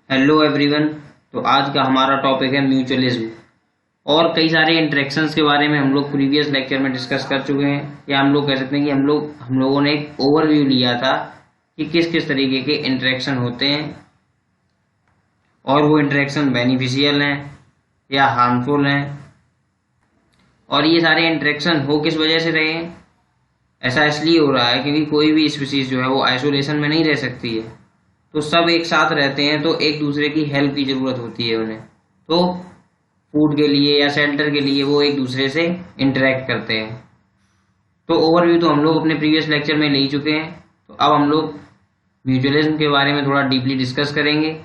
Hello everyone. तो आज का हमारा टॉपिक है म्यूचुअलिज्म। और कई सारे इंटरेक्शंस के बारे में हम लोग प्रीवियस लेक्चर में डिस्कस कर चुके हैं, या हम लोग कह सकते हैं कि हम लोगों ने एक ओवरव्यू लिया था कि किस किस तरीके के इंटरेक्शन होते हैं और वो इंटरेक्शन बेनिफिशियल हैं या हार्मफुल हैं, और ये सारे इंटरेक्शन हो किस वजह से रहे हैं। ऐसा इसलिए हो रहा है क्योंकि कोई भी स्पीसीज जो है वो आइसोलेशन में नहीं रह सकती है, तो सब एक साथ रहते हैं, तो एक दूसरे की हेल्प की जरूरत होती है उन्हें। तो फूड के लिए या शेल्टर के लिए वो एक दूसरे से इंटरेक्ट करते हैं। तो ओवरव्यू तो हम लोग अपने प्रीवियस लेक्चर में ले ही चुके हैं। तो अब हम लोग म्यूचुअलिज्म के बारे में थोड़ा डीपली डिस्कस करेंगे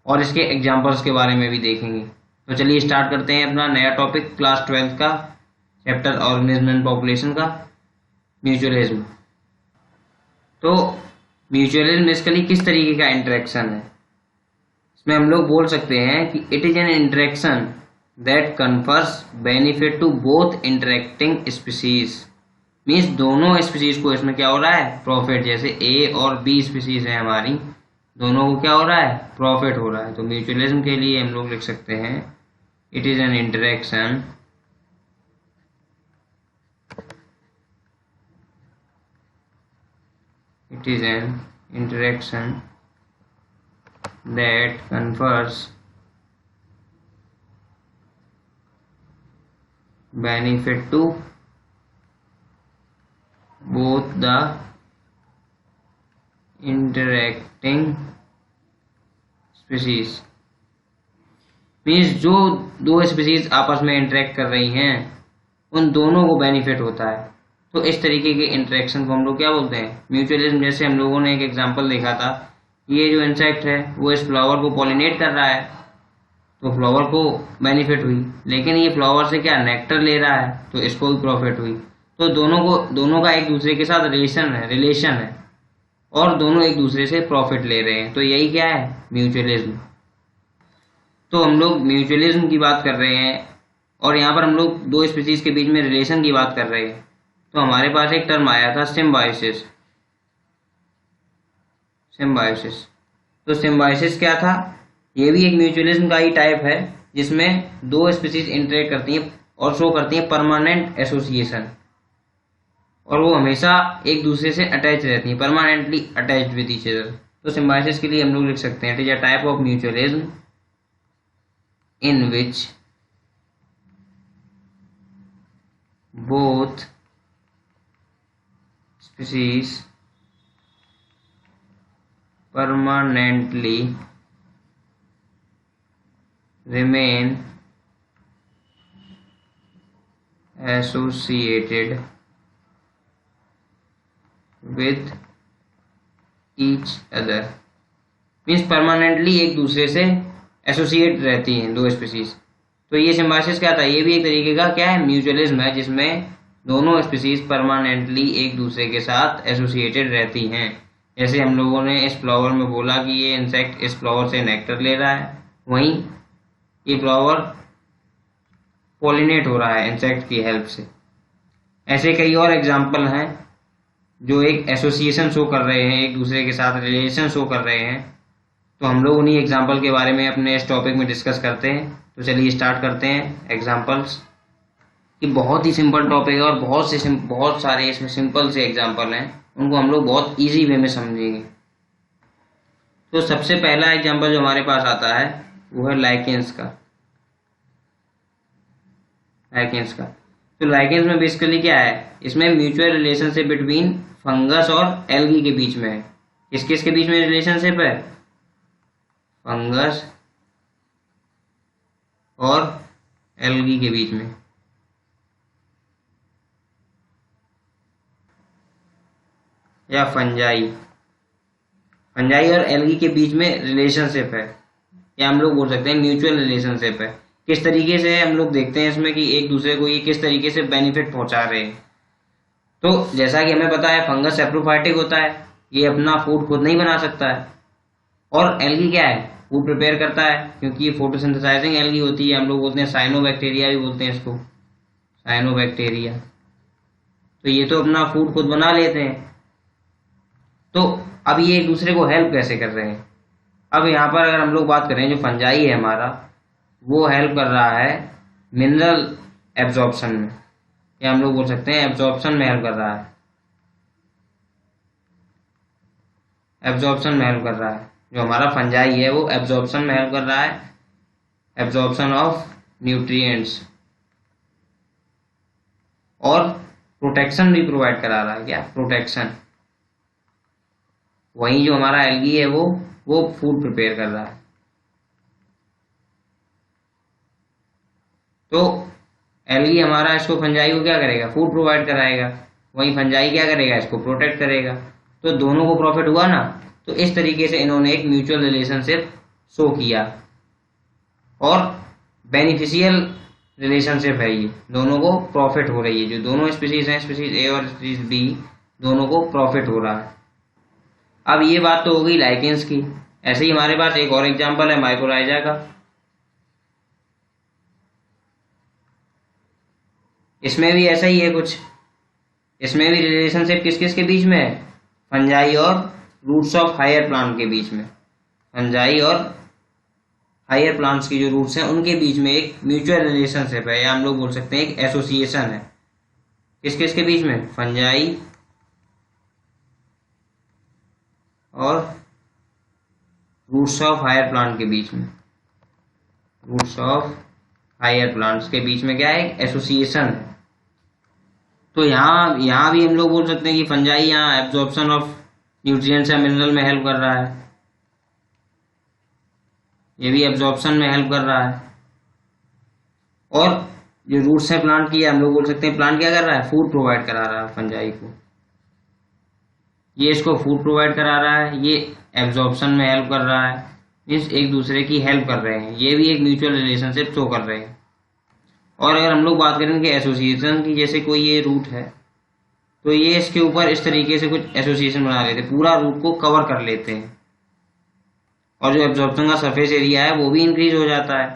और इसके एग्जाम्पल्स के बारे में भी देखेंगे। तो चलिए स्टार्ट करते हैं अपना नया टॉपिक, क्लास 12 का चैप्टर ऑर्गेनिज्म एंड पॉपुलेशन का, म्यूचुअलिज्म। तो म्यूचुअलिज्म बेसिकली किस तरीके का इंटरेक्शन है, इसमें हम लोग बोल सकते हैं कि it is an interaction that confers benefit to both interacting species. Means दोनों स्पीसीज को इसमें क्या हो रहा है, प्रॉफिट। जैसे ए और बी स्पीसीज है हमारी, दोनों को क्या हो रहा है, प्रॉफिट हो रहा है। तो म्यूचुअलिज्म के लिए हम लोग लिख सकते हैं it is an interaction it is an interaction that confers benefit to both the interacting species। Means जो दो स्पीसीज आपस में इंटरेक्ट कर रही हैं उन दोनों को बेनिफिट होता है। तो इस तरीके के इंटरेक्शन को हम लोग क्या बोलते हैं, म्यूचुअलिज्म। जैसे हम लोगों ने एक एग्जांपल देखा था, ये जो इंसेक्ट है वो इस फ्लावर को पॉलिनेट कर रहा है, तो फ्लावर को बेनिफिट हुई, लेकिन ये फ्लावर से क्या नेक्टर ले रहा है, तो इसको भी प्रॉफिट हुई। तो दोनों का एक दूसरे के साथ रिलेशन है और दोनों एक दूसरे से प्रॉफिट ले रहे हैं। तो यही क्या है, म्यूचुअलिज्म। तो हम लोग म्यूचुअलिज्म की बात कर रहे हैं और यहाँ पर हम लोग दो स्पीसीज के बीच में रिलेशन की बात कर रहे हैं। तो हमारे पास एक टर्म आया था सिम्बायोसिस। तो सिम्बायोसिस क्या था, ये भी एक म्यूचुअलिज्म का ही टाइप है, जिसमें दो स्पीसीज इंटरेक्ट करती हैं और शो करती हैं परमानेंट एसोसिएशन, और वो हमेशा एक दूसरे से अटैच रहती हैं, permanently attached with each other. तो सिम्बायोसिस के लिए हम लोग लिख सकते हैं it is a type of mutualism in which both species permanently remain associated with each other। Means permanently एक दूसरे से एसोसिएट रहती हैं दो स्पीसीज। तो ये सिम्बायोसिस क्या था, ये भी एक तरीके का क्या है, म्यूचुअलिज्म है, जिसमें दोनों स्पीसीज परमानेंटली एक दूसरे के साथ एसोसिएटेड रहती हैं। जैसे हम लोगों ने इस फ्लावर में बोला कि ये इंसेक्ट इस फ्लावर से नेक्टर ले रहा है, वहीं ये फ्लावर पॉलिनेट हो रहा है इंसेक्ट की हेल्प से। ऐसे कई और एग्जाम्पल हैं जो एक एसोसिएशन शो कर रहे हैं, एक दूसरे के साथ रिलेशन शो कर रहे हैं। तो हम लोग उन्हीं एग्जाम्पल के बारे में अपने इस टॉपिक में डिस्कस करते हैं। तो चलिए स्टार्ट करते हैं एग्जाम्पल्स कि बहुत ही सिंपल टॉपिक है और बहुत सारे इसमें सिंपल से एग्जाम्पल हैं, उनको हम लोग बहुत इजी वे में समझेंगे। तो सबसे पहला एग्जाम्पल जो हमारे पास आता है वो है लाइकेंस का। तो लाइकेंस में बेसिकली क्या है, इसमें म्यूचुअल रिलेशनशिप बिटवीन फंगस और एल्गी के बीच में है। किस के बीच में रिलेशनशिप है, फंगस और एल्गी के बीच में। या फंजाई और एल्गी के बीच में रिलेशनशिप है, या हम लोग बोल सकते हैं म्यूचुअल रिलेशनशिप है। किस तरीके से हम लोग देखते हैं इसमें कि एक दूसरे को ये किस तरीके से बेनिफिट पहुंचा रहे हैं। तो जैसा कि हमें पता है फंगस सैप्रोफाइटिक होता है, ये अपना फूड खुद नहीं बना सकता है, और एल्गी क्या है, फूड प्रिपेयर करता है, क्योंकि ये फोटोसिंथेसाइजिंग एल्गी होती है। हम लोग बोलते हैं साइनोबैक्टीरिया भी बोलते हैं इसको, साइनोबैक्टीरिया। तो ये तो अपना फूड खुद बना लेते हैं। तो अब ये एक दूसरे को हेल्प कैसे कर रहे हैं, अब यहाँ पर अगर हम लोग बात करें, जो फंजाई है हमारा, वो हेल्प कर रहा है मिनरल एब्जॉर्प्शन में, या हम लोग बोल सकते हैं एब्जॉर्प्शन में हेल्प कर रहा है। एब्जॉर्प्शन में हेल्प कर रहा है जो हमारा फंजाई है, वो एब्जॉर्प्शन में हेल्प कर रहा है, एब्जॉर्प्शन ऑफ न्यूट्रिएंट्स, और प्रोटेक्शन भी प्रोवाइड करा रहा है। क्या? प्रोटेक्शन। वहीं जो हमारा एल्गी है वो फूड प्रिपेयर कर रहा है। तो एल्गी हमारा इसको फंजाई को क्या करेगा? फूड प्रोवाइड कराएगा। वहीं फंजाई क्या करेगा? इसको प्रोटेक्ट करेगा। तो दोनों को प्रॉफिट हुआ ना। तो इस तरीके से इन्होंने एक म्यूचुअल रिलेशनशिप शो किया, और बेनिफिशियल रिलेशनशिप है ये, दोनों को प्रॉफिट हो रही है। जो दोनों स्पीशीज हैं, स्पीशीज ए और स्पीशीज बी, दोनों को प्रॉफिट हो रहा है। अब ये बात तो हो गई लाइकेंस की। ऐसे ही हमारे पास एक और एग्जांपल है माइकोराइजा का। इसमें भी ऐसा ही है कुछ। इसमें भी रिलेशनशिप किस किस के बीच में है? फंजाई और रूट्स ऑफ हायर प्लांट के बीच में। फंजाई और हायर प्लांट्स की जो रूट्स हैं उनके बीच में एक म्यूचुअल रिलेशनशिप है, या हम लोग बोल सकते हैं एक एसोसिएशन है। किस किस के बीच में? फंजाई और रूट्स ऑफ हायर प्लांट के बीच में। रूट्स ऑफ हायर प्लांट्स के बीच में क्या है? एक एसोसिएशन है। तो यहाँ भी हम लोग बोल सकते हैं कि फंजाई यहाँ एब्जॉर्प्शन ऑफ न्यूट्रिएंट्स या मिनरल में हेल्प कर रहा है, ये भी एब्जॉर्प्शन में हेल्प कर रहा है। और जो रूट्स है प्लांट की, हम लोग बोल सकते हैं प्लांट क्या कर रहा है? फूड प्रोवाइड करा रहा है फंजाई को। ये इसको फूड प्रोवाइड करा रहा है, ये एब्जॉर्प्शन में हेल्प कर रहा है, मीन्स एक दूसरे की हेल्प कर रहे हैं। ये भी एक म्यूचुअल रिलेशनशिप शो कर रहे हैं। और अगर हम लोग बात करेंगे एसोसिएशन की, जैसे कोई ये रूट है तो ये इसके ऊपर इस तरीके से कुछ एसोसिएशन बना लेते हैं, पूरा रूट को कवर कर लेते हैं, और जो एब्जॉर्प्शन का सरफेस एरिया है वो भी इंक्रीज हो जाता है।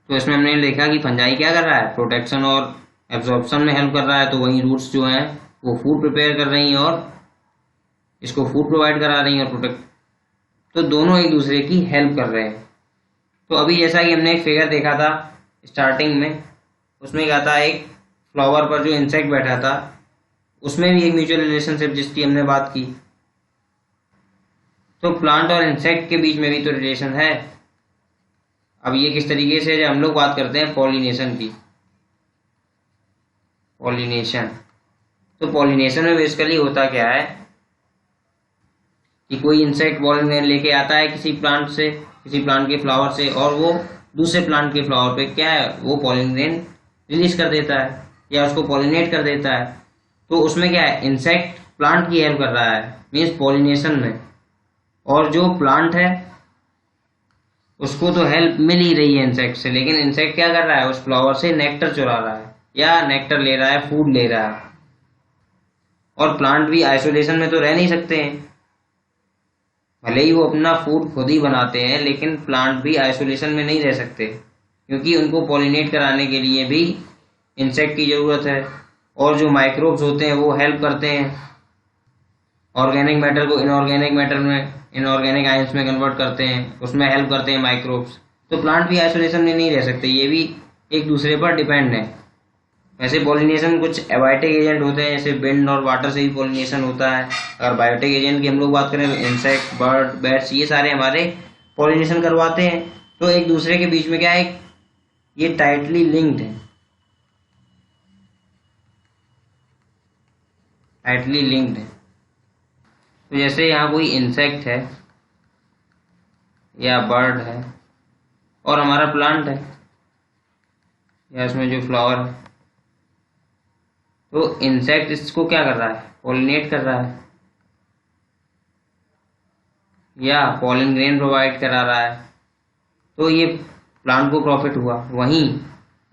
तो इसमें हमने देखा कि फंजाई क्या कर रहा है? प्रोटेक्शन और एब्जॉर्प्शन में हेल्प कर रहा है। तो वहीं रूट्स जो हैं वो फूड प्रिपेयर कर रही हैं और इसको फूड प्रोवाइड करा रही हैं और प्रोटेक्ट, तो दोनों एक दूसरे की हेल्प कर रहे हैं। तो अभी जैसा कि हमने एक फिगर देखा था स्टार्टिंग में, उसमें क्या था? एक फ्लावर पर जो इंसेक्ट बैठा था, उसमें भी एक म्यूचुअल रिलेशनशिप जिसकी हमने बात की। तो प्लांट और इंसेक्ट के बीच में भी तो रिलेशन है। अब ये किस तरीके से, जब हम लोग बात करते हैं पॉलिनेशन की, पॉलिनेशन, तो पॉलिनेशन में बेसिकली होता क्या है कि कोई इंसेक्ट पॉलिनेशन लेके आता है किसी प्लांट से, किसी प्लांट के फ्लावर से, और वो दूसरे प्लांट के फ्लावर पे क्या है? वो पॉलिनेशन रिलीज कर देता है या उसको पॉलिनेट कर देता है। तो उसमें क्या है? इंसेक्ट प्लांट की हेल्प कर रहा है, मीन्स पॉलिनेशन में, और जो प्लांट है उसको तो हेल्प मिल ही रही है इंसेक्ट से, लेकिन इंसेक्ट क्या कर रहा है? उस फ्लावर से नेक्टर चुरा रहा है, या नेक्टर ले रहा है, फूड ले रहा है। और प्लांट भी आइसोलेशन में तो रह नहीं सकते हैं, भले ही वो अपना फूड खुद ही बनाते हैं, लेकिन प्लांट भी आइसोलेशन में नहीं रह सकते, क्योंकि उनको पॉलिनेट कराने के लिए भी इंसेक्ट की जरूरत है। और जो माइक्रोब्स होते हैं वो हेल्प करते हैं ऑर्गेनिक मैटर को इनऑर्गेनिक मैटर में, इनऑर्गेनिक आयंस में कन्वर्ट करते हैं, उसमें हेल्प करते हैं माइक्रोब्स। तो प्लांट भी आइसोलेशन में नहीं रह सकते, ये भी एक दूसरे पर डिपेंड है। वैसे पॉलिनेशन कुछ एबायोटिक एजेंट होते हैं, जैसे विंड और वाटर से भी पॉलिनेशन होता है। अगर बायोटिक एजेंट की हम लोग बात करें तो इंसेक्ट, बर्ड, बैट्स, ये सारे हमारे पॉलिनेशन करवाते हैं। तो एक दूसरे के बीच में क्या है? ये टाइटली लिंक्ड है, टाइटली लिंक्ड है। तो जैसे यहाँ कोई इंसेक्ट है या बर्ड है और हमारा प्लांट है, या इसमें जो फ्लावर है, तो इंसेक्ट इसको क्या कर रहा है? पॉलिनेट कर रहा है, या पॉलन ग्रेन प्रोवाइड करा रहा है। तो ये प्लांट को प्रॉफिट हुआ। वहीं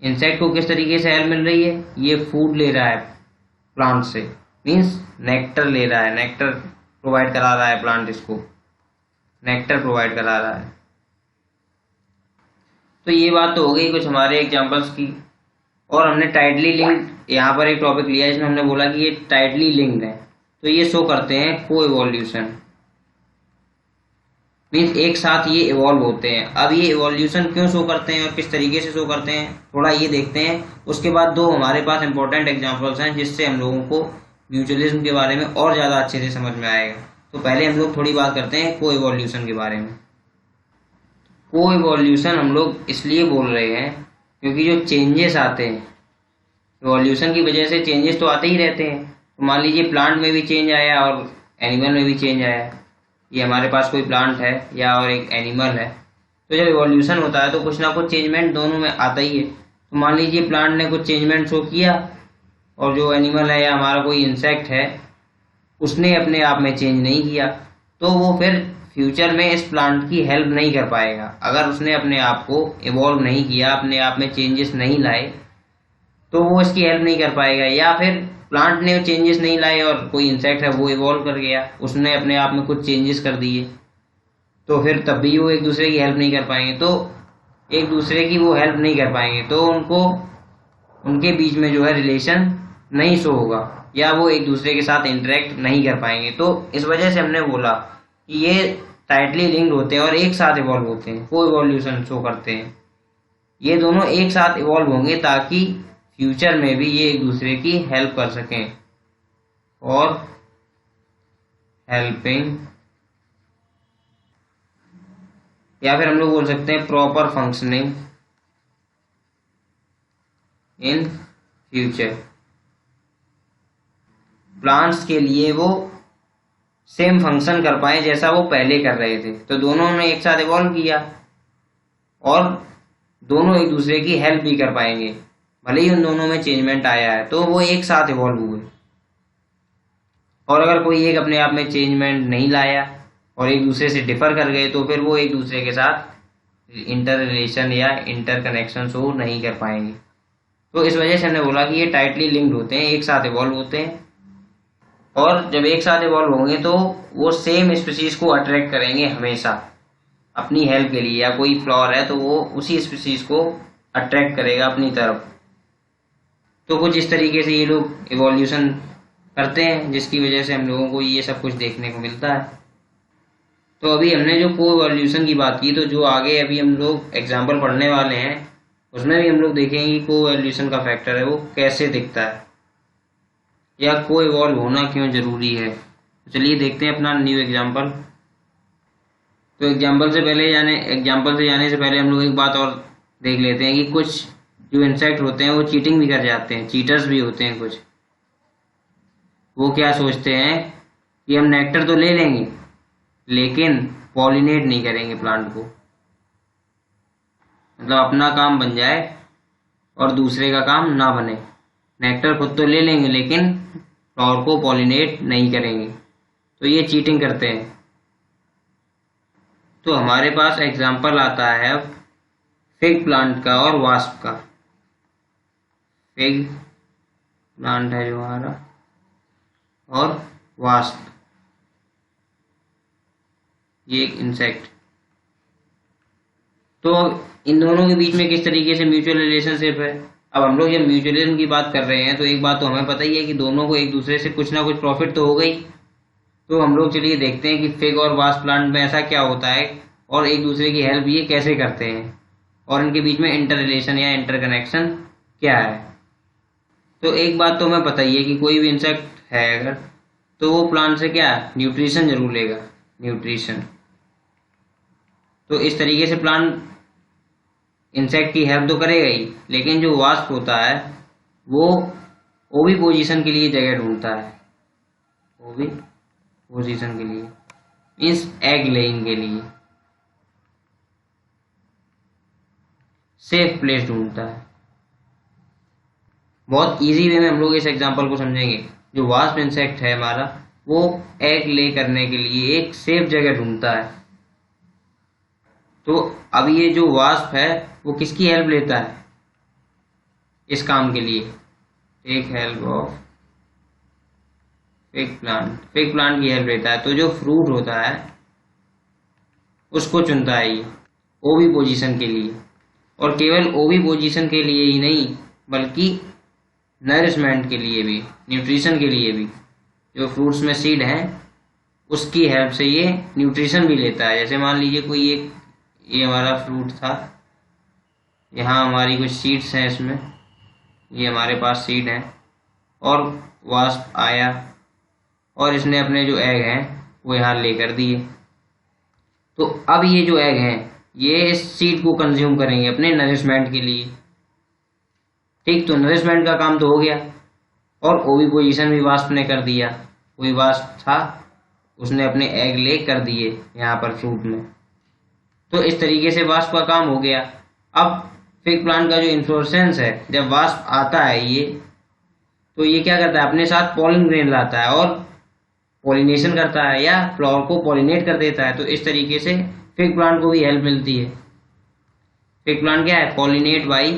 इंसेक्ट को किस तरीके से हेल्प मिल रही है? ये फूड ले रहा है प्लांट से, मीन्स नेक्टर ले रहा है, नेक्टर प्रोवाइड करा रहा है प्लांट, इसको नेक्टर प्रोवाइड करा रहा है। तो ये बात तो हो गई कुछ हमारे एग्जांपल्स की। और हमने टाइटली लिंक्ड यहाँ पर एक टॉपिक लिया, इसमें हमने बोला कि ये टाइटली लिंक्ड है, तो ये शो करते हैं को इवोल्यूशन। मीन्स एक साथ ये इवॉल्व होते हैं। अब ये इवोल्यूशन क्यों शो करते हैं और किस तरीके से शो करते हैं थोड़ा ये देखते हैं। उसके बाद दो हमारे पास इंपॉर्टेंट एग्जांपल्स हैं जिससे हम लोगों को म्यूचुअलिज्म के बारे में और ज़्यादा अच्छे से समझ में आएगा। तो पहले हम लोग थोड़ी बात करते हैं को इवोल्यूशन के बारे में। को इवोल्यूशन हम लोग इसलिए बोल रहे हैं क्योंकि जो चेंजेस आते हैं, इवोल्यूशन की वजह से चेंजेस तो आते ही रहते हैं। तो मान लीजिए प्लांट में भी चेंज आया और एनिमल में भी चेंज आया। ये हमारे पास कोई प्लांट है या और एक एनिमल है, तो जब इवोल्यूशन होता है तो कुछ ना कुछ चेंजमेंट दोनों में आता ही है। तो मान लीजिए प्लांट ने कुछ चेंजमेंट शो किया और जो एनिमल है या हमारा कोई इंसेक्ट है उसने अपने आप में चेंज नहीं किया, तो वो फिर फ्यूचर में इस प्लांट की हेल्प नहीं कर पाएगा। अगर उसने अपने आप को इवॉल्व नहीं किया, अपने आप में चेंजेस नहीं लाए, तो वो इसकी हेल्प नहीं कर पाएगा। या फिर प्लांट ने चेंजेस नहीं लाए और कोई इंसेक्ट है वो इवॉल्व कर गया, उसने अपने आप में कुछ चेंजेस कर दिए, तो फिर तब भी वो एक दूसरे की हेल्प नहीं कर पाएंगे। तो एक दूसरे की वो हेल्प नहीं कर पाएंगे तो उनको उनके बीच में जो है रिलेशन नहीं शो होगा या वो एक दूसरे के साथ इंटरेक्ट नहीं कर पाएंगे। तो इस वजह से हमने बोला कि ये टाइटली लिंक्ड होते हैं और एक साथ इवॉल्व होते हैं, को इवोल्यूशन शो करते हैं। ये दोनों एक साथ इवॉल्व होंगे ताकि फ्यूचर में भी ये एक दूसरे की हेल्प कर सकें और हेल्पिंग, या फिर हम लोग बोल सकते हैं proper functioning in future. Plants के लिए वो सेम फंक्शन कर पाए जैसा वो पहले कर रहे थे। तो दोनों ने एक साथ इवॉल्व किया और दोनों एक दूसरे की हेल्प भी कर पाएंगे, भले ही उन दोनों में चेंजमेंट आया है तो वो एक साथ इवॉल्व हुए। और अगर कोई एक अपने आप में चेंजमेंट नहीं लाया और एक दूसरे से डिफर कर गए तो फिर वो एक दूसरे के साथ इंटर रिलेशन या इंटर कनेक्शन शो नहीं कर पाएंगे। तो इस वजह से हमने बोला कि ये टाइटली लिंक्ड होते हैं, एक साथ इवॉल्व होते हैं। और जब एक साथ इवॉल्व होंगे तो वो सेम स्पीसीज को अट्रैक्ट करेंगे हमेशा अपनी हेल्प के लिए। या कोई फ्लावर है तो वो उसी स्पीसीज को अट्रैक्ट करेगा अपनी तरफ। तो कुछ इस तरीके से ये लोग इवोल्यूशन करते हैं जिसकी वजह से हम लोगों को ये सब कुछ देखने को मिलता है। तो अभी हमने जो को इवोल्यूशन की बात की, तो जो आगे अभी हम लोग एग्जाम्पल पढ़ने वाले हैं उसमें भी हम लोग देखेंगे कि को इवोल्यूशन का फैक्टर है वो कैसे दिखता है या को इवॉल्व होना क्यों जरूरी है। तो चलिए देखते हैं अपना न्यू एग्जाम्पल। तो एग्जाम्पल से जाने से पहले हम लोग एक बात और देख लेते हैं कि कुछ जो इंसेक्ट होते हैं वो चीटिंग भी कर जाते हैं, चीटर्स भी होते हैं कुछ। वो क्या सोचते हैं कि हम नेक्टर तो ले लेंगे लेकिन पॉलिनेट नहीं करेंगे प्लांट को, मतलब अपना काम बन जाए और दूसरे का काम ना बने। नेक्टर खुद तो ले लेंगे लेकिन फ्लावर को पॉलिनेट नहीं करेंगे, तो ये चीटिंग करते हैं। तो हमारे पास एग्जाम्पल आता है फिग प्लांट का और वास्प का। फिग प्लांट है जो हमारा और वास्प, ये एक इंसेक्ट। तो इन दोनों के बीच में किस तरीके से म्यूचुअल रिलेशनशिप है। अब हम लोग जब म्यूचुअलिज्म की बात कर रहे हैं तो एक बात तो हमें पता ही है कि दोनों को एक दूसरे से कुछ ना कुछ प्रॉफिट तो हो गई। तो हम लोग चलिए देखते हैं कि फिग और वास्प प्लांट में ऐसा क्या होता है और एक दूसरे की हेल्प ये कैसे करते हैं और इनके बीच में इंटर रिलेशन या इंटर कनेक्शन क्या है। तो एक बात तो हमें पता ही है कि कोई भी इंसेक्ट है अगर तो वो प्लांट से क्या न्यूट्रिशन जरूर लेगा, न्यूट्रिशन। तो इस तरीके से प्लांट इंसेक्ट की हेल्प तो करेगा ही, लेकिन जो वास्प होता है वो ओवी पोजीशन के लिए जगह ढूंढता है, ओवी पोजीशन के लिए मीन्स एग लेइंग के लिए सेफ प्लेस ढूंढता है। बहुत इजी वे में हम लोग इस एग्जांपल को समझेंगे। जो वास्प इंसेक्ट है हमारा वो एग ले करने के लिए एक सेफ जगह ढूंढता है। तो अब ये जो वास्प है वो किसकी हेल्प लेता है इस काम के लिए, take help of fig plant, fig plant की हेल्प लेता है। तो जो फ्रूट होता है उसको चुनता है ये ओवी पोजीशन के लिए, और केवल ओवी पोजीशन के लिए ही नहीं बल्कि नरिशमेंट के लिए भी, न्यूट्रिशन के लिए भी। जो फ्रूट्स में सीड हैं उसकी हेल्प से ये न्यूट्रिशन भी लेता है। जैसे मान लीजिए कोई एक ये हमारा फ्रूट था, यहाँ हमारी कुछ सीड्स हैं, इसमें ये हमारे पास सीड हैं और वास्प आया और इसने अपने जो एग हैं वो यहाँ लेकर दिए। तो अब ये जो एग हैं ये इस सीड को कंज्यूम करेंगे अपने नरिशमेंट के लिए। ठीक, तो नरिशमेंट का काम तो हो गया और ओविपोजिशन भी वास्प ने कर दिया। कोई वास्प था उसने अपने एग ले कर दिए यहाँ पर फ्रूट में। तो इस तरीके से वास्प का काम हो गया। अब फिग प्लांट का जो इन्फ्लोरेसेंस है, जब वास्प आता है ये, तो ये क्या करता है, अपने साथ पॉलिन ग्रेन लाता है और पॉलिनेशन करता है या फ्लावर को पॉलिनेट कर देता है। तो इस तरीके से फिग प्लांट को भी हेल्प मिलती है। फिग प्लांट क्या है, पॉलिनेट बाई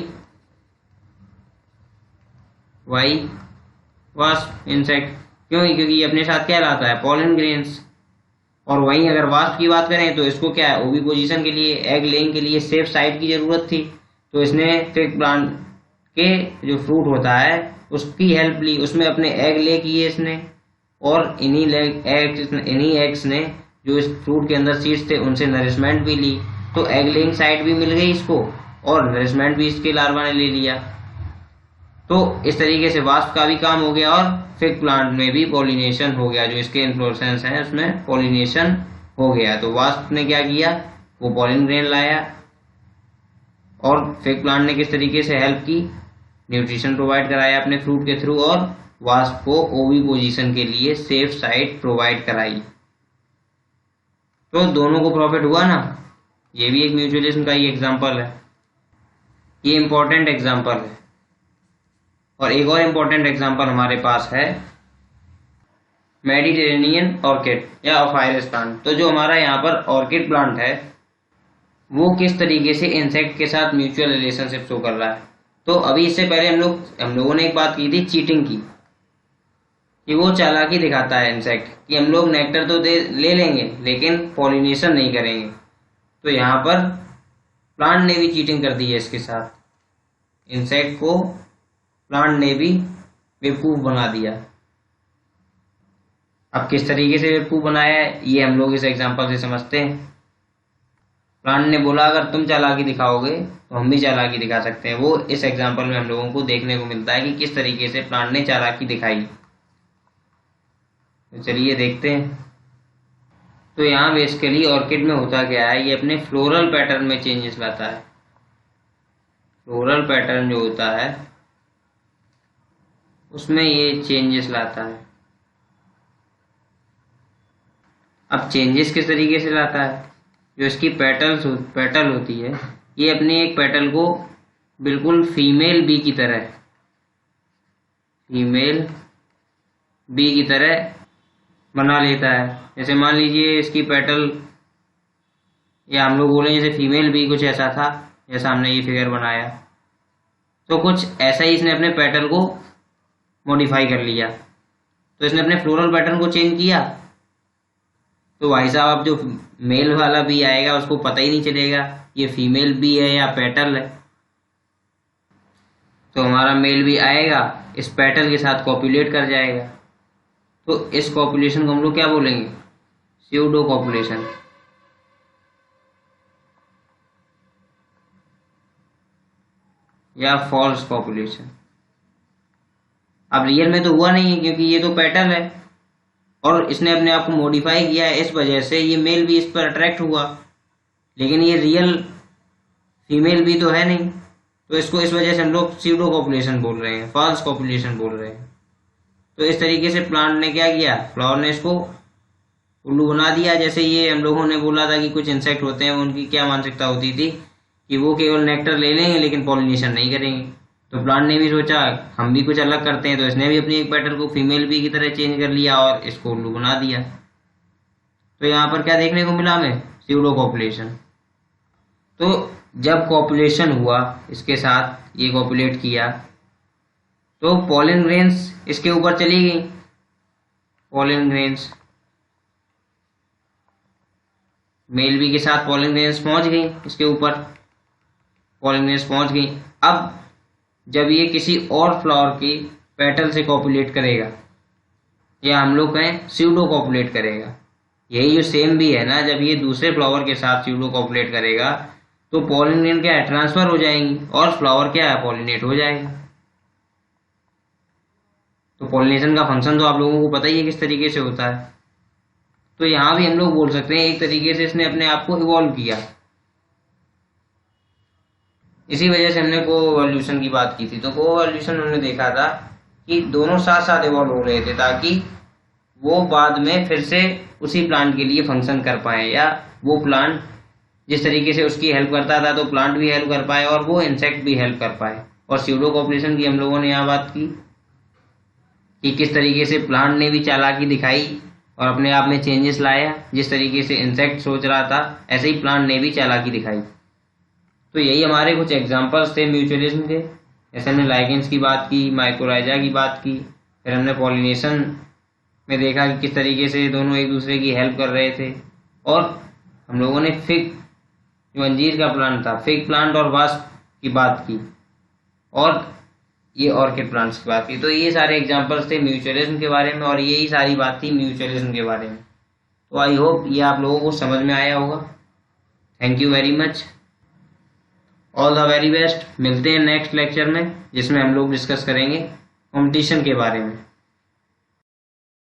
वास्प इंसेक्ट। क्यों, क्योंकि ये अपने साथ क्या लाता है, पॉलिन ग्रेन्स। और वहीं अगर वास्प की बात करें तो इसको क्या है, ओविपोजिशन के लिए, एग लेइंग के लिए सेफ साइट की जरूरत थी। तो इसने फिग प्लांट के जो फ्रूट होता है उसकी हेल्प ली, उसमें अपने एग ले किए इसने और इन्हीं एग्स ने जो इस फ्रूट के अंदर सीड्स थे उनसे नरिशमेंट भी ली। तो एग लेइंग साइट भी मिल गई इसको और नरिशमेंट भी इसके लार्वा ने ले लिया। तो इस तरीके से वास्प का भी काम हो गया और फिग प्लांट में भी पॉलिनेशन हो गया। जो इसके इन्फ्लोरेसेंस हैं उसमें पॉलिनेशन हो गया। तो वास्प ने क्या किया, वो पॉलिन ग्रेन लाया और फिग प्लांट ने किस तरीके से हेल्प की, न्यूट्रिशन प्रोवाइड कराया अपने फ्रूट के थ्रू और वास्प को ओविपोजिशन के लिए सेफ साइट प्रोवाइड कराई। तो दोनों को प्रॉफिट हुआ ना। ये भी एक म्यूचुअलिज्म का ही एग्जाम्पल है, ये इंपॉर्टेंट एग्जाम्पल है। और एक और इम्पोर्टेंट एग्जाम्पल हमारे पास है मेडिटेरेनियन ऑर्किड या ऑफायरस प्लांट। तो जो हमारा यहाँ पर ऑर्किड प्लांट है वो किस तरीके से इंसेक्ट के साथ म्यूचुअल रिलेशनशिप शो कर रहा है। तो अभी इससे पहले हम लोगों ने एक बात की थी चीटिंग की, कि वो चालाकी दिखाता है इंसेक्ट कि हम लोग नेक्टर तो ले लेंगे लेकिन पॉलिनेशन नहीं करेंगे। तो यहाँ पर प्लांट ने भी चीटिंग कर दी है इसके साथ, इंसेक्ट को प्लांट ने भी बेवकूफ बना दिया। अब किस तरीके से बेवकूफ बनाया है ये हम लोग इस एग्जांपल से समझते हैं। प्लांट ने बोला अगर तुम चालाकी दिखाओगे तो हम भी चालाकी दिखा सकते हैं। वो इस एग्जांपल में हम लोगों को देखने को मिलता है कि किस तरीके से प्लांट ने चालाकी दिखाई। तो चलिए देखते हैं। तो यहाँ बेसिकली ऑर्किड में होता क्या है, ये अपने फ्लोरल पैटर्न में चेंजेस लाता है। फ्लोरल पैटर्न जो होता है उसमें ये चेंजेस लाता है। अब चेंजेस किस तरीके से लाता है, जो इसकी पेटल होती है ये अपनी एक पेटल को बिल्कुल फीमेल बी की तरह बना लेता है। जैसे मान लीजिए इसकी पेटल, या हम लोग बोले जैसे फीमेल बी कुछ ऐसा था जैसा हमने ये फिगर बनाया, तो कुछ ऐसा ही इसने अपने पेटल को मॉडिफाई कर लिया। तो इसने अपने फ्लोरल पैटर्न को चेंज किया, तो भाई साहब अब जो मेल वाला बी आएगा उसको पता ही नहीं चलेगा ये फीमेल बी है या पेटल है। तो हमारा मेल बी आएगा इस पेटल के साथ कॉपुलेट कर जाएगा। तो इस कॉपुलेशन को हम लोग क्या बोलेंगे, स्यूडो कॉपुलेशन। या फॉल्स कॉपुलेशन। अब रियल में तो हुआ नहीं है क्योंकि ये तो पेटल है और इसने अपने आप को मॉडिफाई किया है, इस वजह से ये मेल भी इस पर अट्रैक्ट हुआ, लेकिन ये रियल फीमेल भी तो है नहीं। तो इसको इस वजह से हम लोग स्यूडो कॉपुलेशन बोल रहे हैं, फॉल्स कॉपुलेशन बोल रहे हैं। तो इस तरीके से प्लांट ने क्या किया, फ्लावर ने इसको उल्लू बना दिया। जैसे ये हम लोगों ने बोला था कि कुछ इंसेक्ट होते हैं उनकी क्या मानसिकता होती थी कि वो केवल नेक्टर ले लेंगे लेकिन पॉलिनेशन नहीं करेंगे। तो प्लांट ने भी सोचा हम भी कुछ अलग करते हैं, तो इसने भी अपनी एक पेटल को फीमेल बी की तरह चेंज कर लिया और इसको उल्लू बना दिया। तो यहाँ पर क्या देखने को मिला हमें, स्यूडो कॉपुलेशन। तो जब कॉपुलेशन हुआ इसके साथ, ये कॉपुलेट किया तो पॉलिन ग्रेन्स इसके ऊपर चली गई। पॉलिन ग्रेन्स मेल बी के साथ पॉलिन ग्रेन्स पहुंच गई इसके ऊपर, पॉलिन ग्रेन्स पहुंच गई। अब जब ये किसी और फ्लावर की पेटल से कॉपुलेट करेगा या हम लोग कहें स्यूडो कॉपुलेट करेगा, यही जो सेम भी है ना, जब ये दूसरे फ्लावर के साथ स्यूडो कॉपुलेट करेगा तो पॉलिनेशन क्या है, ट्रांसफर हो जाएंगी और फ्लावर क्या है, पॉलिनेट हो जाएगा। तो पॉलिनेशन का फंक्शन तो आप लोगों को पता ही है किस तरीके से होता है। तो यहाँ भी हम लोग बोल सकते हैं एक तरीके से इसने अपने आप को इवॉल्व किया। इसी वजह से हमने कोएवोल्यूशन की बात की थी। तो कोएवोल्यूशन हमने देखा था कि दोनों साथ साथ इवॉल्व हो रहे थे ताकि वो बाद में फिर से उसी प्लांट के लिए फंक्शन कर पाए, या वो प्लांट जिस तरीके से उसकी हेल्प करता था तो प्लांट भी हेल्प कर पाए और वो इंसेक्ट भी हेल्प कर पाए। और स्यूडो कॉपुलेशन की हम लोगों ने यहाँ बात की कि किस तरीके से प्लांट ने भी चालाकी दिखाई और अपने आप में चेंजेस लाया। जिस तरीके से इंसेक्ट सोच रहा था ऐसे ही प्लांट ने भी चालाकी दिखाई। तो यही हमारे कुछ एग्जांपल्स थे म्यूचुअलिज्म के। जैसे हमने लाइकेंस की बात की, माइकोराइजा की बात की, फिर हमने पॉलिनेशन में देखा कि किस तरीके से दोनों एक दूसरे की हेल्प कर रहे थे, और हम लोगों ने फिग जो अंजीर का प्लांट था, फिग प्लांट और वास्प की बात की, और ये ऑर्किड प्लांट्स की बात की। तो ये सारे एग्जांपल्स थे म्यूचुअलिज्म के बारे में और यही सारी बात थी म्यूचुअलिज्म के बारे में। तो आई होप ये आप लोगों को समझ में आया होगा। Thank you very much, all the very best. मिलते हैं नेक्स्ट लेक्चर में जिसमें हम लोग डिस्कस करेंगे कंपटीशन के बारे में।